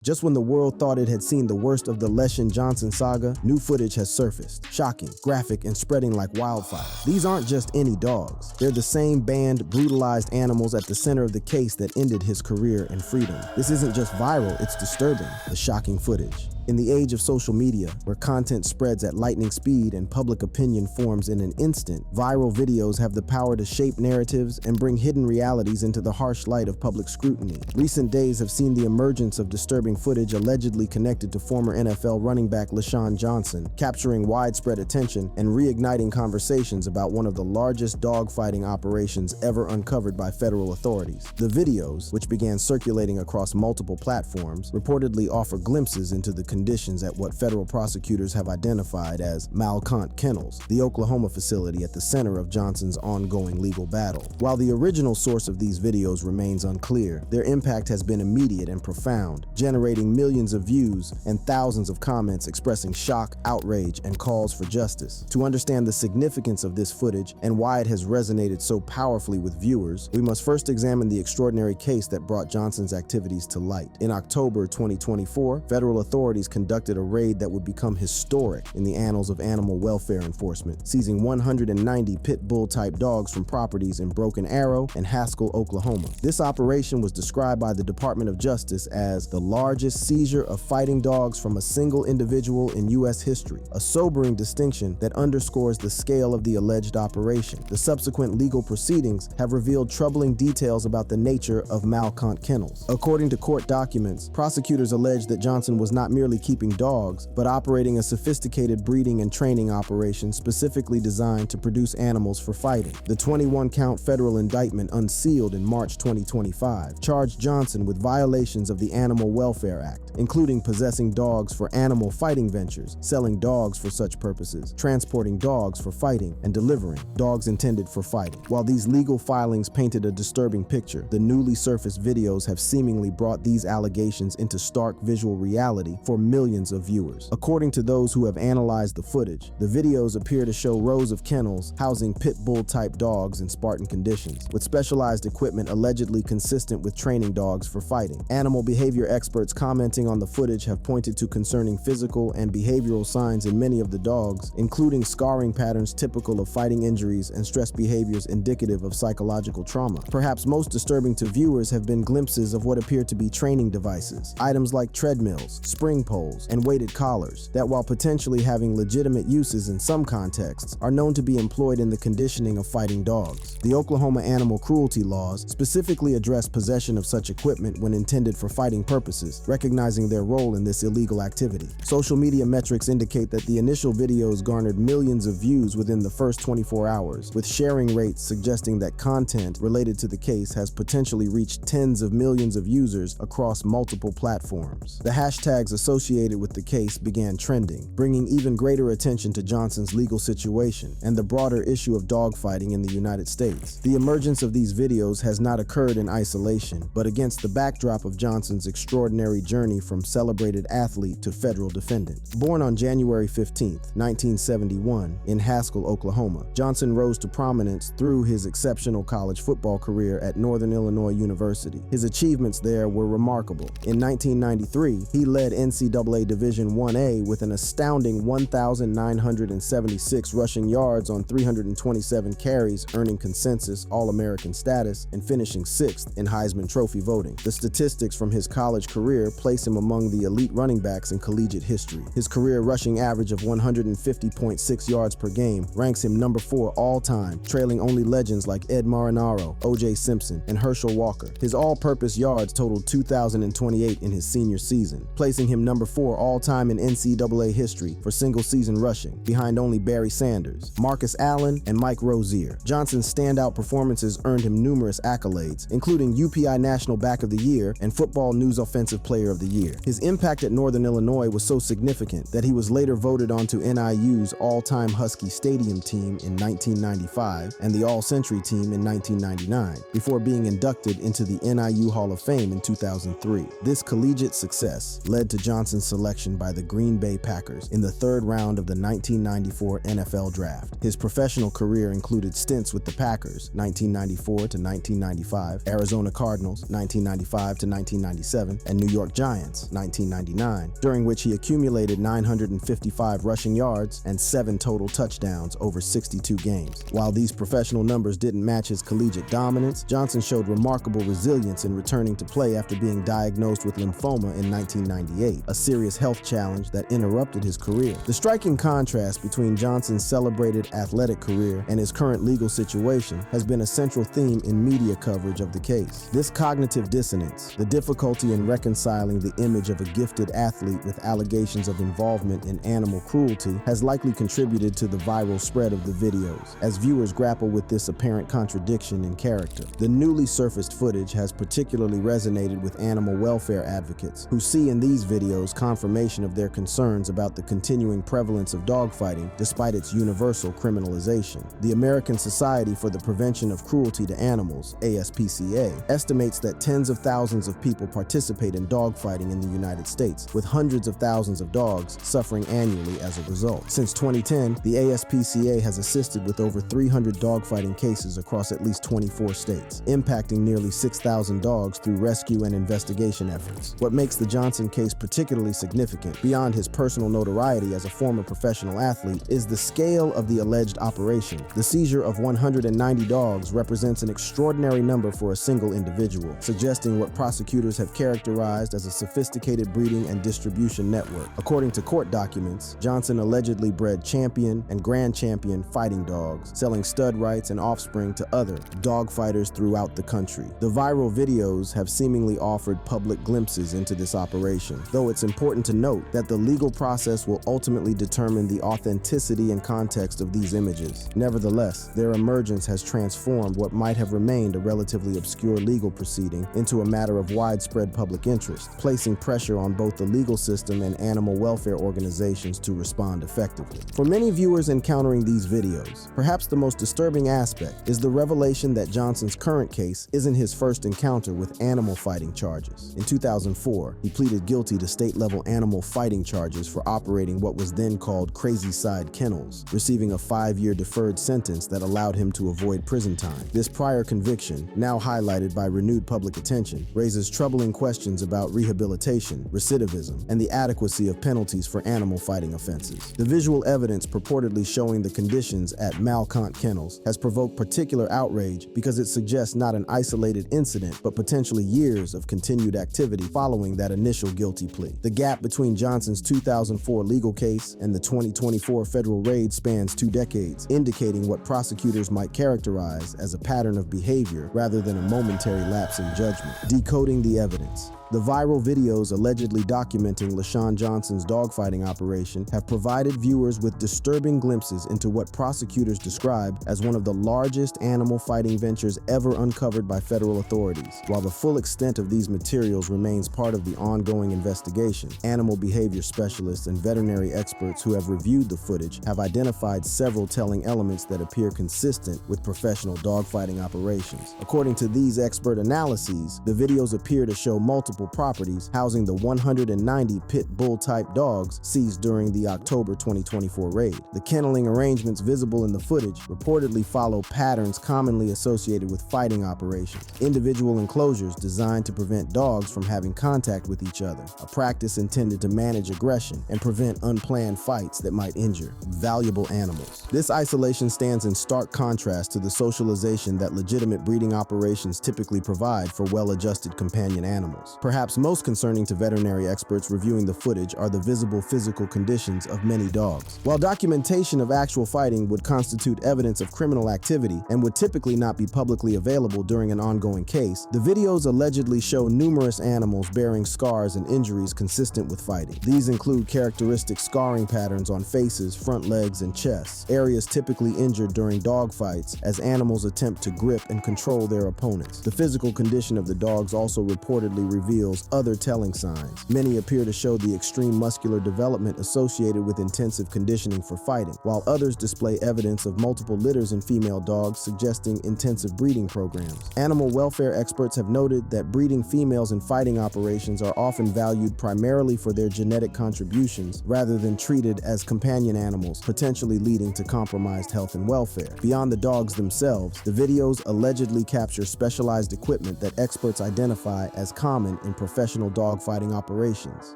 Just when the world thought it had seen the worst of the Leshon Jonshon saga, new footage has surfaced. Shocking, graphic, and spreading like wildfire. These aren't just any dogs. They're the same banned, brutalized animals at the center of the case that ended his career and freedom. This isn't just viral, it's disturbing. The shocking footage. In the age of social media, where content spreads at lightning speed and public opinion forms in an instant, viral videos have the power to shape narratives and bring hidden realities into the harsh light of public scrutiny. Recent days have seen the emergence of disturbing footage allegedly connected to former NFL running back Leshon Jonshon, capturing widespread attention and reigniting conversations about one of the largest dogfighting operations ever uncovered by federal authorities. The videos, which began circulating across multiple platforms, reportedly offer glimpses into the conditions at what federal prosecutors have identified as Malkont Kennels, the Oklahoma facility at the center of Jonshon's ongoing legal battle. While the original source of these videos remains unclear, their impact has been immediate and profound, generating millions of views and thousands of comments expressing shock, outrage, and calls for justice. To understand the significance of this footage and why it has resonated so powerfully with viewers, we must first examine the extraordinary case that brought Jonshon's activities to light. In October 2024, federal authorities conducted a raid that would become historic in the annals of animal welfare enforcement, seizing 190 pit bull-type dogs from properties in Broken Arrow and Haskell, Oklahoma. This operation was described by the Department of Justice as the largest seizure of fighting dogs from a single individual in U.S. history, a sobering distinction that underscores the scale of the alleged operation. The subsequent legal proceedings have revealed troubling details about the nature of Malkont Kennels. According to court documents, prosecutors alleged that Jonshon was not merely keeping dogs, but operating a sophisticated breeding and training operation specifically designed to produce animals for fighting. The 21-count federal indictment, unsealed in March 2025, charged Jonshon with violations of the Animal Welfare Act, including possessing dogs for animal fighting ventures, selling dogs for such purposes, transporting dogs for fighting, and delivering dogs intended for fighting. While these legal filings painted a disturbing picture, the newly surfaced videos have seemingly brought these allegations into stark visual reality for millions of viewers. According to those who have analyzed the footage, the videos appear to show rows of kennels housing pit bull-type dogs in Spartan conditions, with specialized equipment allegedly consistent with training dogs for fighting. Animal behavior experts commenting on the footage have pointed to concerning physical and behavioral signs in many of the dogs, including scarring patterns typical of fighting injuries and stress behaviors indicative of psychological trauma. Perhaps most disturbing to viewers have been glimpses of what appear to be training devices, items like treadmills, spring poles, and weighted collars that, while potentially having legitimate uses in some contexts, are known to be employed in the conditioning of fighting dogs. The Oklahoma animal cruelty laws specifically address possession of such equipment when intended for fighting purposes, recognizing their role in this illegal activity. Social media metrics indicate that the initial videos garnered millions of views within the first 24 hours, with sharing rates suggesting that content related to the case has potentially reached tens of millions of users across multiple platforms. The hashtags associated with the case began trending, bringing even greater attention to Jonshon's legal situation and the broader issue of dogfighting in the United States. The emergence of these videos has not occurred in isolation, but against the backdrop of Jonshon's extraordinary journey from celebrated athlete to federal defendant. Born on January 15, 1971, in Haskell, Oklahoma, Jonshon rose to prominence through his exceptional college football career at Northern Illinois University. His achievements there were remarkable. In 1993, he led NCAA Division I-A with an astounding 1,976 rushing yards on 327 carries, earning consensus All-American status and finishing 6th in Heisman Trophy voting. The statistics from his college career place him among the elite running backs in collegiate history. His career rushing average of 150.6 yards per game ranks him number 4 all-time, trailing only legends like Ed Marinaro, O.J. Simpson, and Herschel Walker. His all-purpose yards totaled 2,028 in his senior season, placing him number 4 all-time in NCAA history for single-season rushing, behind only Barry Sanders, Marcus Allen, and Mike Rozier. Jonshon's standout performances earned him numerous accolades, including UPI National Back of the Year and Football News Offensive Player of the Year. His impact at Northern Illinois was so significant that he was later voted onto NIU's all-time Husky Stadium team in 1995 and the All-Century team in 1999, before being inducted into the NIU Hall of Fame in 2003. This collegiate success led to Jonshon Johnson's selection by the Green Bay Packers in the third round of the 1994 NFL Draft. His professional career included stints with the Packers, 1994 to 1995, Arizona Cardinals, 1995 to 1997, and New York Giants, 1999, during which he accumulated 955 rushing yards and 7 total touchdowns over 62 games. While these professional numbers didn't match his collegiate dominance, Jonshon showed remarkable resilience in returning to play after being diagnosed with lymphoma in 1998, a serious health challenge that interrupted his career. The striking contrast between Jonshon's celebrated athletic career and his current legal situation has been a central theme in media coverage of the case. This cognitive dissonance, the difficulty in reconciling the image of a gifted athlete with allegations of involvement in animal cruelty, has likely contributed to the viral spread of the videos, as viewers grapple with this apparent contradiction in character. The newly surfaced footage has particularly resonated with animal welfare advocates, who see in these videos confirmation of their concerns about the continuing prevalence of dogfighting despite its universal criminalization. The American Society for the Prevention of Cruelty to Animals, ASPCA, estimates that tens of thousands of people participate in dogfighting in the United States, with hundreds of thousands of dogs suffering annually as a result. Since 2010, the ASPCA has assisted with over 300 dogfighting cases across at least 24 states, impacting nearly 6,000 dogs through rescue and investigation efforts. What makes the Jonshon case particularly significant, beyond his personal notoriety as a former professional athlete, is the scale of the alleged operation. The seizure of 190 dogs represents an extraordinary number for a single individual, suggesting what prosecutors have characterized as a sophisticated breeding and distribution network. According to court documents, Jonshon allegedly bred champion and grand champion fighting dogs, selling stud rights and offspring to other dog fighters throughout the country. The viral videos have seemingly offered public glimpses into this operation, though it's important to note that the legal process will ultimately determine the authenticity and context of these images. Nevertheless, their emergence has transformed what might have remained a relatively obscure legal proceeding into a matter of widespread public interest, placing pressure on both the legal system and animal welfare organizations to respond effectively. For many viewers encountering these videos, perhaps the most disturbing aspect is the revelation that Jonshon's current case isn't his first encounter with animal fighting charges. In 2004, he pleaded guilty to state-level animal fighting charges for operating what was then called Crazy Side Kennels, receiving a 5-year deferred sentence that allowed him to avoid prison time. This prior conviction, now highlighted by renewed public attention, raises troubling questions about rehabilitation, recidivism, and the adequacy of penalties for animal fighting offenses. The visual evidence purportedly showing the conditions at Malcont Kennels has provoked particular outrage because it suggests not an isolated incident, but potentially years of continued activity following that initial guilty plea. The gap between Jonshon's 2004 legal case and the 2024 federal raid spans 2 decades, indicating what prosecutors might characterize as a pattern of behavior rather than a momentary lapse in judgment. Decoding the evidence. The viral videos allegedly documenting Leshon Jonshon's dogfighting operation have provided viewers with disturbing glimpses into what prosecutors describe as one of the largest animal fighting ventures ever uncovered by federal authorities. While the full extent of these materials remains part of the ongoing investigation, animal behavior specialists and veterinary experts who have reviewed the footage have identified several telling elements that appear consistent with professional dogfighting operations. According to these expert analyses, the videos appear to show multiple properties housing the 190 pit bull type dogs seized during the October 2024 raid. The kenneling arrangements visible in the footage reportedly follow patterns commonly associated with fighting operations. Individual enclosures designed to prevent dogs from having contact with each other, a practice intended to manage aggression and prevent unplanned fights that might injure valuable animals. This isolation stands in stark contrast to the socialization that legitimate breeding operations typically provide for well-adjusted companion animals. Perhaps most concerning to veterinary experts reviewing the footage are the visible physical conditions of many dogs. While documentation of actual fighting would constitute evidence of criminal activity and would typically not be publicly available during an ongoing case, the videos allegedly show numerous animals bearing scars and injuries consistent with fighting. These include characteristic scarring patterns on faces, front legs, and chests, areas typically injured during dog fights as animals attempt to grip and control their opponents. The physical condition of the dogs also reportedly reveals reveals other telling signs. Many appear to show the extreme muscular development associated with intensive conditioning for fighting, while others display evidence of multiple litters in female dogs, suggesting intensive breeding programs. Animal welfare experts have noted that breeding females in fighting operations are often valued primarily for their genetic contributions rather than treated as companion animals, potentially leading to compromised health and welfare. Beyond the dogs themselves, the videos allegedly capture specialized equipment that experts identify as common in professional dogfighting operations.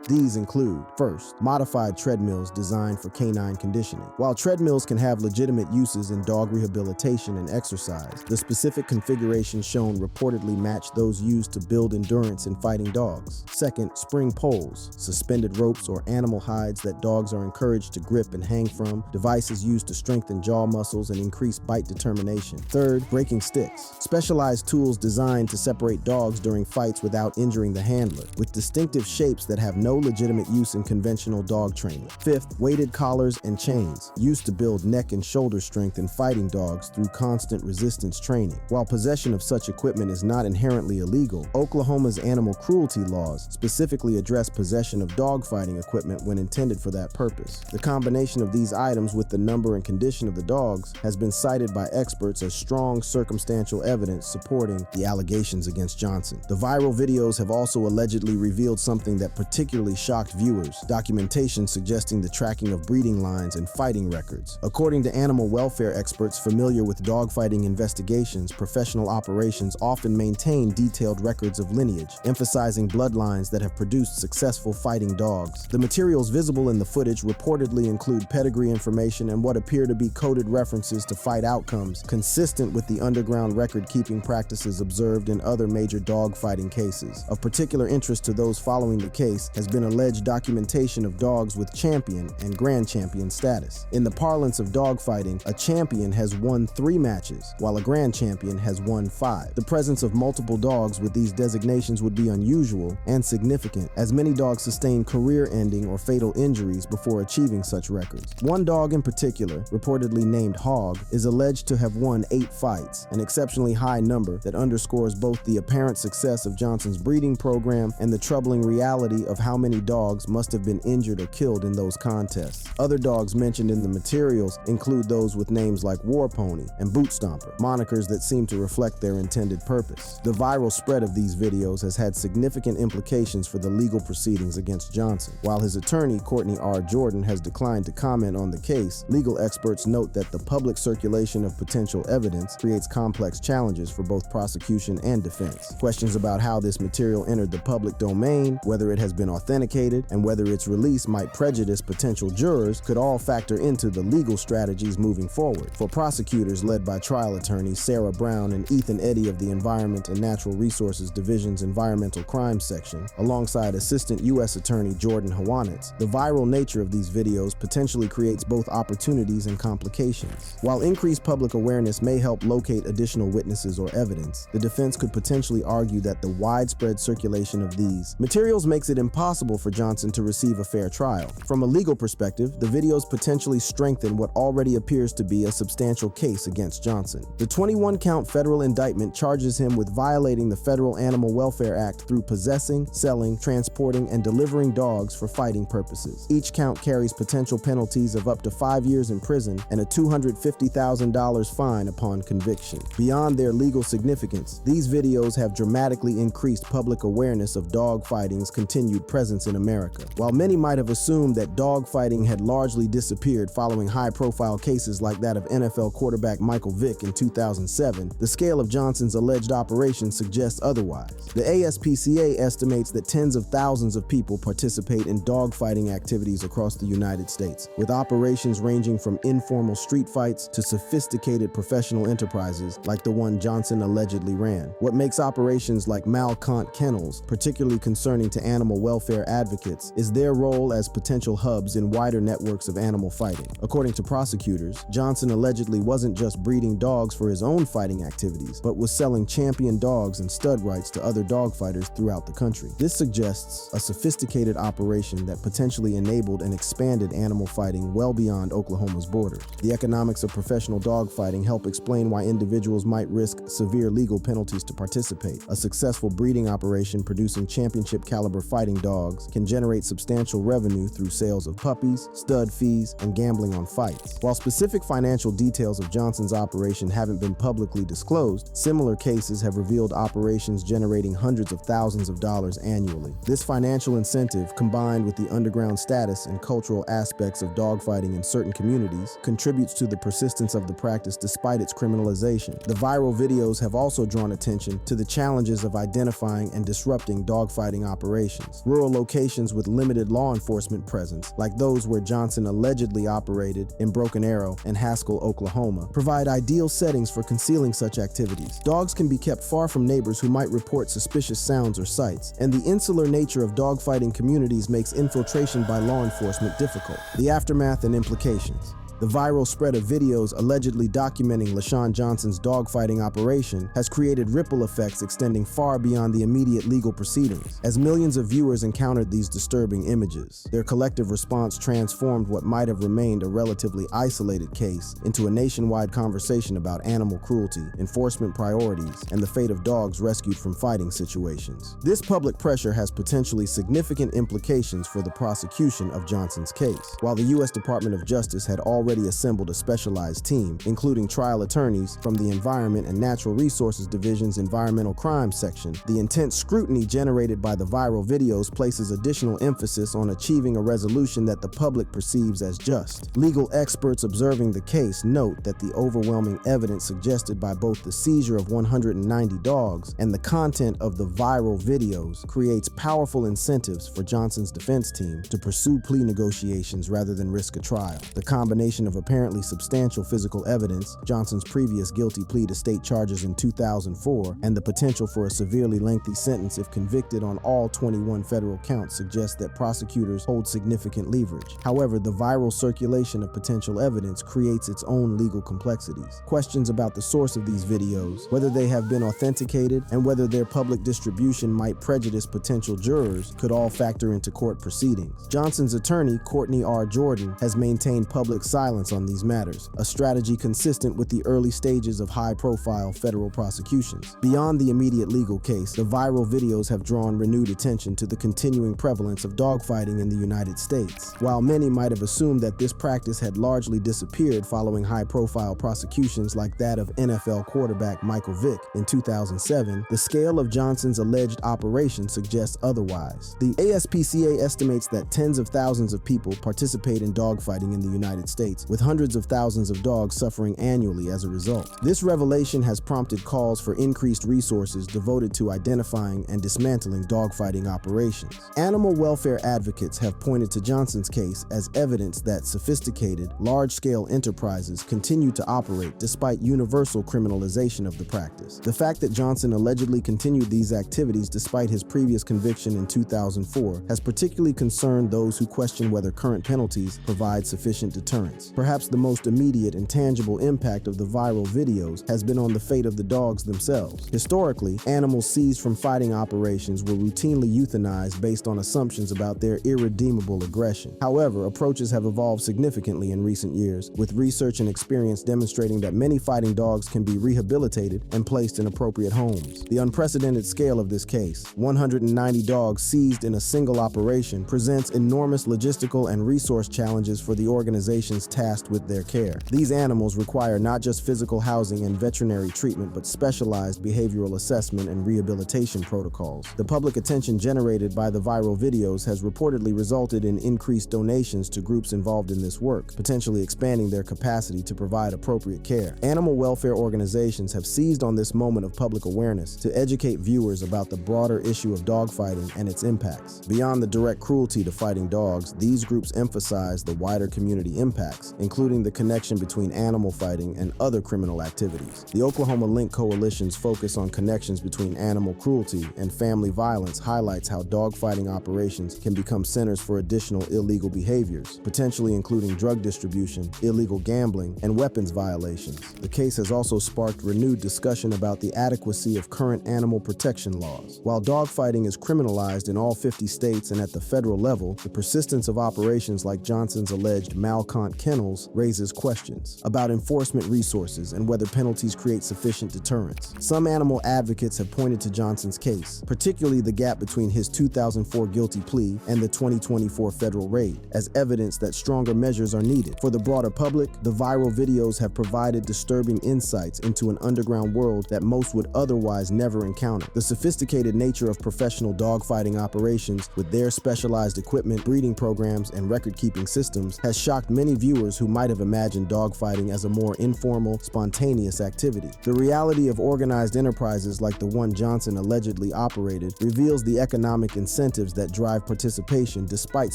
These include, first, modified treadmills designed for canine conditioning. While treadmills can have legitimate uses in dog rehabilitation and exercise, the specific configurations shown reportedly match those used to build endurance in fighting dogs. Second, spring poles, suspended ropes or animal hides that dogs are encouraged to grip and hang from, devices used to strengthen jaw muscles and increase bite determination. Third, breaking sticks, specialized tools designed to separate dogs during fights without injuring the handler, with distinctive shapes that have no legitimate use in conventional dog training. Fifth, weighted collars and chains, used to build neck and shoulder strength in fighting dogs through constant resistance training. While possession of such equipment is not inherently illegal, Oklahoma's animal cruelty laws specifically address possession of dogfighting equipment when intended for that purpose. The combination of these items with the number and condition of the dogs has been cited by experts as strong circumstantial evidence supporting the allegations against Jonshon. The viral videos have also allegedly revealed something that particularly shocked viewers: documentation suggesting the tracking of breeding lines and fighting records. According to animal welfare experts familiar with dogfighting investigations, professional operations often maintain detailed records of lineage, emphasizing bloodlines that have produced successful fighting dogs. The materials visible in the footage reportedly include pedigree information and what appear to be coded references to fight outcomes, consistent with the underground record-keeping practices observed in other major dogfighting cases. Of particular interest to those following the case has been alleged documentation of dogs with champion and grand champion status. In the parlance of dogfighting, a champion has won 3 matches, while a grand champion has won 5. The presence of multiple dogs with these designations would be unusual and significant, as many dogs sustain career-ending or fatal injuries before achieving such records. One dog in particular, reportedly named Hog, is alleged to have won 8 fights, an exceptionally high number that underscores both the apparent success of Jonshon's breeding program and the troubling reality of how many dogs must have been injured or killed in those contests. Other dogs mentioned in the materials include those with names like War Pony and Boot Stomper, monikers that seem to reflect their intended purpose. The viral spread of these videos has had significant implications for the legal proceedings against Jonshon. While his attorney, Courtney R. Jordan, has declined to comment on the case, legal experts note that the public circulation of potential evidence creates complex challenges for both prosecution and defense. Questions about how this material entered the public domain, whether it has been authenticated, and whether its release might prejudice potential jurors could all factor into the legal strategies moving forward. For prosecutors led by trial attorneys Sarah Brown and Ethan Eddy of the Environment and Natural Resources Division's Environmental Crimes Section, alongside Assistant U.S. Attorney Jordan Hawanitz, the viral nature of these videos potentially creates both opportunities and complications. While increased public awareness may help locate additional witnesses or evidence, the defense could potentially argue that the widespread circulation of these materials makes it impossible for Jonshon to receive a fair trial. From a legal perspective, the videos potentially strengthen what already appears to be a substantial case against Jonshon. The 21-count federal indictment charges him with violating the Federal Animal Welfare Act through possessing, selling, transporting, and delivering dogs for fighting purposes. Each count carries potential penalties of up to 5 years in prison and a $250,000 fine upon conviction. Beyond their legal significance, these videos have dramatically increased public awareness of dogfighting's continued presence in America. While many might have assumed that dogfighting had largely disappeared following high-profile cases like that of NFL quarterback Michael Vick in 2007, the scale of Jonshon's alleged operation suggests otherwise. The ASPCA estimates that tens of thousands of people participate in dogfighting activities across the United States, with operations ranging from informal street fights to sophisticated professional enterprises like the one Jonshon allegedly ran. What makes operations like Malkont Kennels particularly concerning to animal welfare advocates is their role as potential hubs in wider networks of animal fighting. According to prosecutors, Jonshon allegedly wasn't just breeding dogs for his own fighting activities, but was selling champion dogs and stud rights to other dogfighters throughout the country. This suggests a sophisticated operation that potentially enabled and expanded animal fighting well beyond Oklahoma's borders. The economics of professional dogfighting help explain why individuals might risk severe legal penalties to participate. A successful breeding operation operation producing championship-caliber fighting dogs can generate substantial revenue through sales of puppies, stud fees, and gambling on fights. While specific financial details of Johnson's operation haven't been publicly disclosed, similar cases have revealed operations generating hundreds of thousands of dollars annually. This financial incentive, combined with the underground status and cultural aspects of dogfighting in certain communities, contributes to the persistence of the practice despite its criminalization. The viral videos have also drawn attention to the challenges of identifying and disrupting dogfighting operations. Rural locations with limited law enforcement presence, like those where Johnson allegedly operated in Broken Arrow and Haskell, Oklahoma, provide ideal settings for concealing such activities. Dogs can be kept far from neighbors who might report suspicious sounds or sights, and the insular nature of dogfighting communities makes infiltration by law enforcement difficult. The aftermath and implications. The viral spread of videos allegedly documenting Leshon Jonson's dogfighting operation has created ripple effects extending far beyond the immediate legal proceedings. As millions of viewers encountered these disturbing images, their collective response transformed what might have remained a relatively isolated case into a nationwide conversation about animal cruelty, enforcement priorities, and the fate of dogs rescued from fighting situations. This public pressure has potentially significant implications for the prosecution of Johnson's case. While the U.S. Department of Justice had already assembled a specialized team, including trial attorneys from the Environment and Natural Resources Division's Environmental Crimes Section, the intense scrutiny generated by the viral videos places additional emphasis on achieving a resolution that the public perceives as just. Legal experts observing the case note that the overwhelming evidence suggested by both the seizure of 190 dogs and the content of the viral videos creates powerful incentives for Johnson's defense team to pursue plea negotiations rather than risk a trial. The combination of apparently substantial physical evidence, Johnson's previous guilty plea to state charges in 2004, and the potential for a severely lengthy sentence if convicted on all 21 federal counts suggests that prosecutors hold significant leverage. However, the viral circulation of potential evidence creates its own legal complexities. Questions about the source of these videos, whether they have been authenticated, and whether their public distribution might prejudice potential jurors could all factor into court proceedings. Johnson's attorney, Courtney R. Jordan, has maintained public silence on these matters, a strategy consistent with the early stages of high-profile federal prosecutions. Beyond the immediate legal case, the viral videos have drawn renewed attention to the continuing prevalence of dogfighting in the United States. While many might have assumed that this practice had largely disappeared following high-profile prosecutions like that of NFL quarterback Michael Vick in 2007, the scale of Johnson's alleged operation suggests otherwise. The ASPCA estimates that tens of thousands of people participate in dogfighting in the United States, with hundreds of thousands of dogs suffering annually as a result. This revelation has prompted calls for increased resources devoted to identifying and dismantling dogfighting operations. Animal welfare advocates have pointed to Johnson's case as evidence that sophisticated, large-scale enterprises continue to operate despite universal criminalization of the practice. The fact that Johnson allegedly continued these activities despite his previous conviction in 2004 has particularly concerned those who question whether current penalties provide sufficient deterrence. Perhaps the most immediate and tangible impact of the viral videos has been on the fate of the dogs themselves. Historically, animals seized from fighting operations were routinely euthanized based on assumptions about their irredeemable aggression. However, approaches have evolved significantly in recent years, with research and experience demonstrating that many fighting dogs can be rehabilitated and placed in appropriate homes. The unprecedented scale of this case, 190 dogs seized in a single operation, presents enormous logistical and resource challenges for the organizations tasked with their care. These animals require not just physical housing and veterinary treatment, but specialized behavioral assessment and rehabilitation protocols. The public attention generated by the viral videos has reportedly resulted in increased donations to groups involved in this work, potentially expanding their capacity to provide appropriate care. Animal welfare organizations have seized on this moment of public awareness to educate viewers about the broader issue of dogfighting and its impacts. Beyond the direct cruelty to fighting dogs, these groups emphasize the wider community impacts, including the connection between animal fighting and other criminal activities. The Oklahoma Link Coalition's focus on connections between animal cruelty and family violence highlights how dogfighting operations can become centers for additional illegal behaviors, potentially including drug distribution, illegal gambling, and weapons violations. The case has also sparked renewed discussion about the adequacy of current animal protection laws. While dogfighting is criminalized in all 50 states and at the federal level, the persistence of operations like Johnson's alleged Malcont Kennel kennels raises questions about enforcement resources and whether penalties create sufficient deterrence. Some animal advocates have pointed to Johnson's case, particularly the gap between his 2004 guilty plea and the 2024 federal raid, as evidence that stronger measures are needed. For the broader public, the viral videos have provided disturbing insights into an underground world that most would otherwise never encounter. The sophisticated nature of professional dogfighting operations, with their specialized equipment, breeding programs, and record-keeping systems, has shocked many viewers who might have imagined dogfighting as a more informal, spontaneous activity. The reality of organized enterprises like the one Johnson allegedly operated reveals the economic incentives that drive participation despite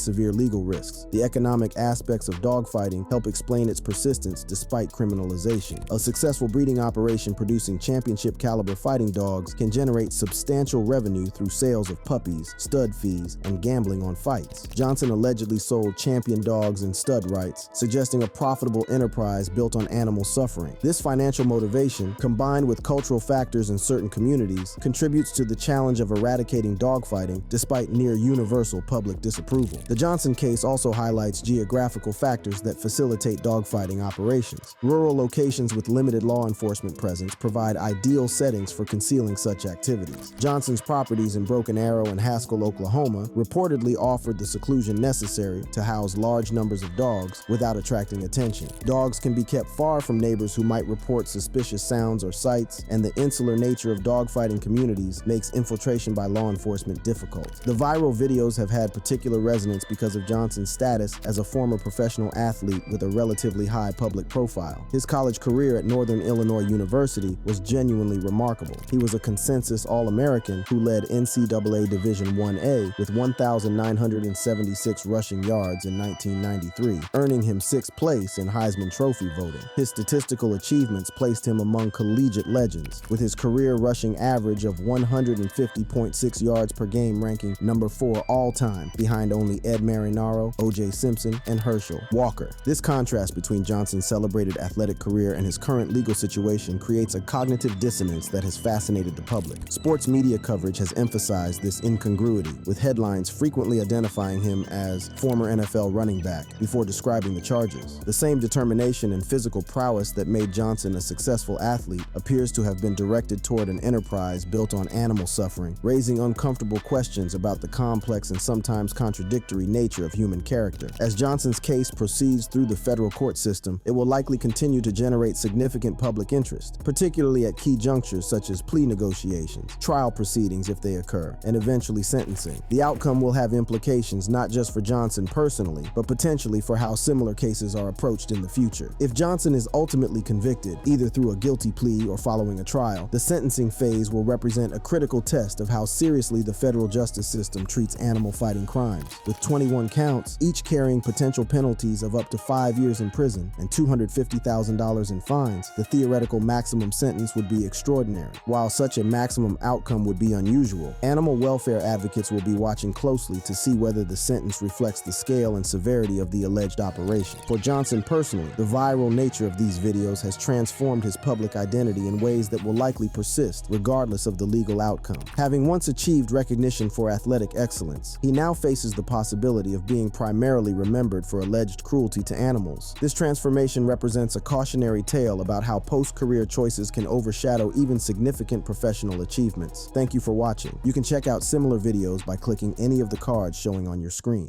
severe legal risks. The economic aspects of dogfighting help explain its persistence despite criminalization. A successful breeding operation producing championship-caliber fighting dogs can generate substantial revenue through sales of puppies, stud fees, and gambling on fights. Johnson allegedly sold champion dogs and stud rights, suggesting a profitable enterprise built on animal suffering. This financial motivation, combined with cultural factors in certain communities, contributes to the challenge of eradicating dogfighting despite near universal public disapproval. The Johnson case also highlights geographical factors that facilitate dogfighting operations. Rural locations with limited law enforcement presence provide ideal settings for concealing such activities. Johnson's properties in Broken Arrow and Haskell, Oklahoma, reportedly offered the seclusion necessary to house large numbers of dogs without attracting attention. Dogs can be kept far from neighbors who might report suspicious sounds or sights, and the insular nature of dogfighting communities makes infiltration by law enforcement difficult. The viral videos have had particular resonance because of Johnson's status as a former professional athlete with a relatively high public profile. His college career at Northern Illinois University was genuinely remarkable. He was a consensus All-American who led NCAA Division I-A with 1,976 rushing yards in 1993, earning him 6th place in Heisman Trophy voting. His statistical achievements placed him among collegiate legends, with his career rushing average of 150.6 yards per game ranking number 4 all-time, behind only Ed Marinaro, O.J. Simpson, and Herschel Walker. This contrast between Johnson's celebrated athletic career and his current legal situation creates a cognitive dissonance that has fascinated the public. Sports media coverage has emphasized this incongruity, with headlines frequently identifying him as former NFL running back before describing the charges. The same determination and physical prowess that made Johnson a successful athlete appears to have been directed toward an enterprise built on animal suffering, raising uncomfortable questions about the complex and sometimes contradictory nature of human character. As Johnson's case proceeds through the federal court system, it will likely continue to generate significant public interest, particularly at key junctures such as plea negotiations, trial proceedings if they occur, and eventually sentencing. The outcome will have implications not just for Johnson personally, but potentially for how similar cases are approached in the future. If Johnson is ultimately convicted, either through a guilty plea or following a trial, the sentencing phase will represent a critical test of how seriously the federal justice system treats animal fighting crimes. With 21 counts, each carrying potential penalties of up to 5 years in prison and $250,000 in fines, the theoretical maximum sentence would be extraordinary. While such a maximum outcome would be unusual, animal welfare advocates will be watching closely to see whether the sentence reflects the scale and severity of the alleged operation. For Johnson personally, the viral nature of these videos has transformed his public identity in ways that will likely persist regardless of the legal outcome. Having once achieved recognition for athletic excellence, he now faces the possibility of being primarily remembered for alleged cruelty to animals. This transformation represents a cautionary tale about how post-career choices can overshadow even significant professional achievements. Thank you for watching. You can check out similar videos by clicking any of the cards showing on your screen.